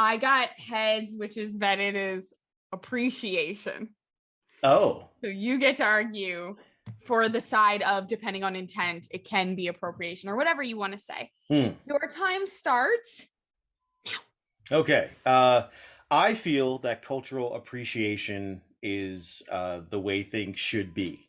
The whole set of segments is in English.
I got heads, which is that it is appreciation. Oh. So you get to argue for the side of, depending on intent, it can be appropriation or whatever you want to say. Your time starts now. Okay. I feel that cultural appreciation is the way things should be.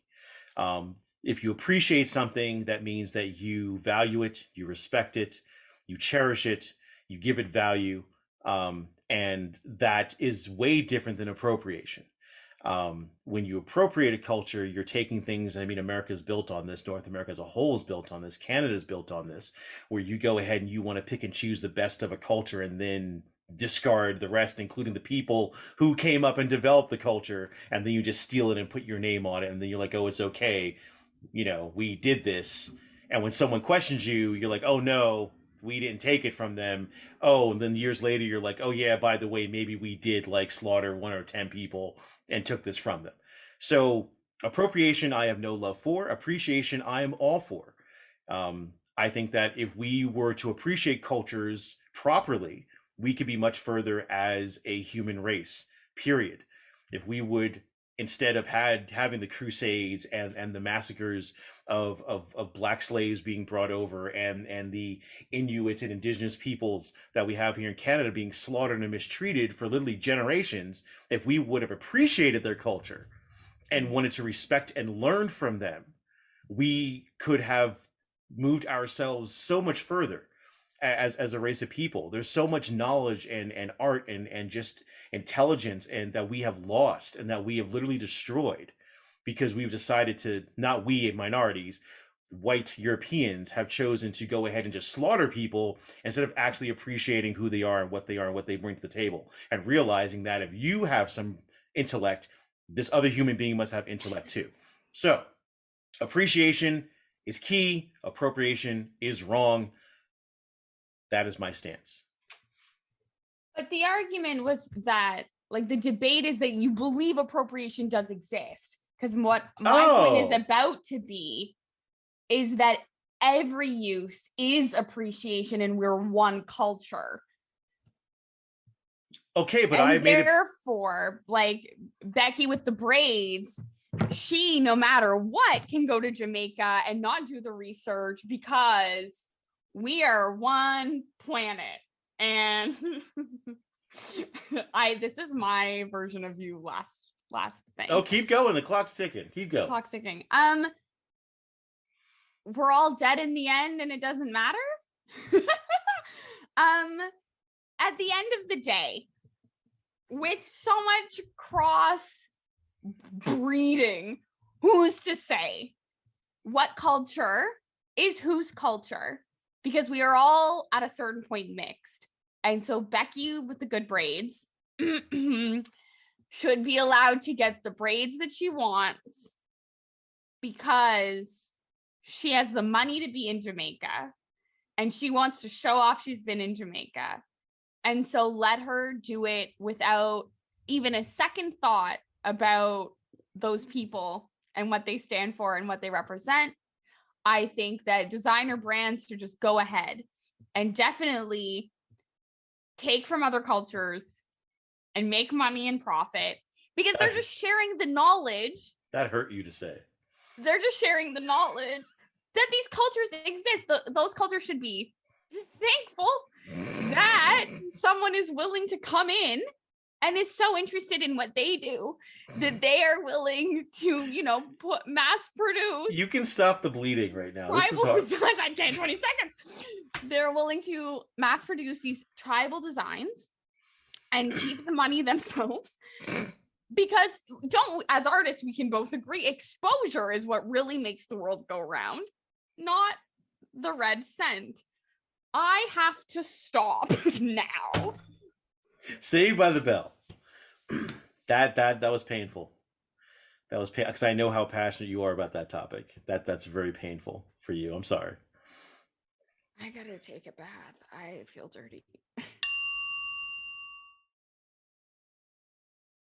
If you appreciate something, that means that you value it, you respect it, you cherish it, you give it value, and that is way different than appropriation. When you appropriate a culture, you're taking things. I mean, America's built on this. North America as a whole is built on this. Canada's built on this, where you go ahead and you want to pick and choose the best of a culture and then discard the rest, including the people who came up and developed the culture, and then you just steal it and put your name on it, and then you're like, oh, it's okay, we did this. And when someone questions you, you're like, oh no, we didn't take it from them. Oh, and then years later you're like, oh yeah, by the way, maybe we did like slaughter 1 or 10 people and took this from them. So appropriation I have no love for. Appreciation I am all for. I think that if we were to appreciate cultures properly, we could be much further as a human race, period. If we would, instead of having the crusades and the massacres of black slaves being brought over, and the Inuit and indigenous peoples that we have here in Canada being slaughtered and mistreated for literally generations, if we would have appreciated their culture and wanted to respect and learn from them, we could have moved ourselves so much further as a race of people. There's so much knowledge and art and just intelligence and that we have lost and that we have literally destroyed because we've decided to, not we minorities, white Europeans have chosen to go ahead and just slaughter people instead of actually appreciating who they are and what they bring to the table, and realizing that if you have some intellect, this other human being must have intellect too. So appreciation is key. Appropriation is wrong. That is my stance. But the argument was that, like, the debate is that you believe appropriation does exist. Because what my point is about to be is that every use is appreciation and we're one culture. Okay, but and therefore, like Becky with the braids, she, no matter what, can go to Jamaica and not do the research because we are one planet. And this is my version of you last thing. Oh, keep going. The clock's ticking. Keep going. The clock's ticking. We're all dead in the end and it doesn't matter. At the end of the day, with so much cross breeding, who's to say what culture is whose culture? Because we are all at a certain point mixed. And so Becky with the good braids should be allowed to get the braids that she wants because she has the money to be in Jamaica and she wants to show off she's been in Jamaica. And so let her do it without even a second thought about those people and what they stand for and what they represent. I think that designer brands should just go ahead and definitely take from other cultures and make money and profit because they're just sharing the knowledge. That hurt you to say. They're just sharing the knowledge that these cultures exist. Those cultures should be thankful that someone is willing to come in and is so interested in what they do that they are willing to, mass produce. You can stop the bleeding right now. Tribal designs. I can't. 20 seconds. They're willing to mass produce these tribal designs and keep the money themselves. Because as artists, we can both agree exposure is what really makes the world go round, not the red scent. I have to stop now. Saved by the Bell. That was painful. That was painful because I know how passionate you are about that topic. That's very painful for you. I'm sorry. I gotta take a bath. I feel dirty.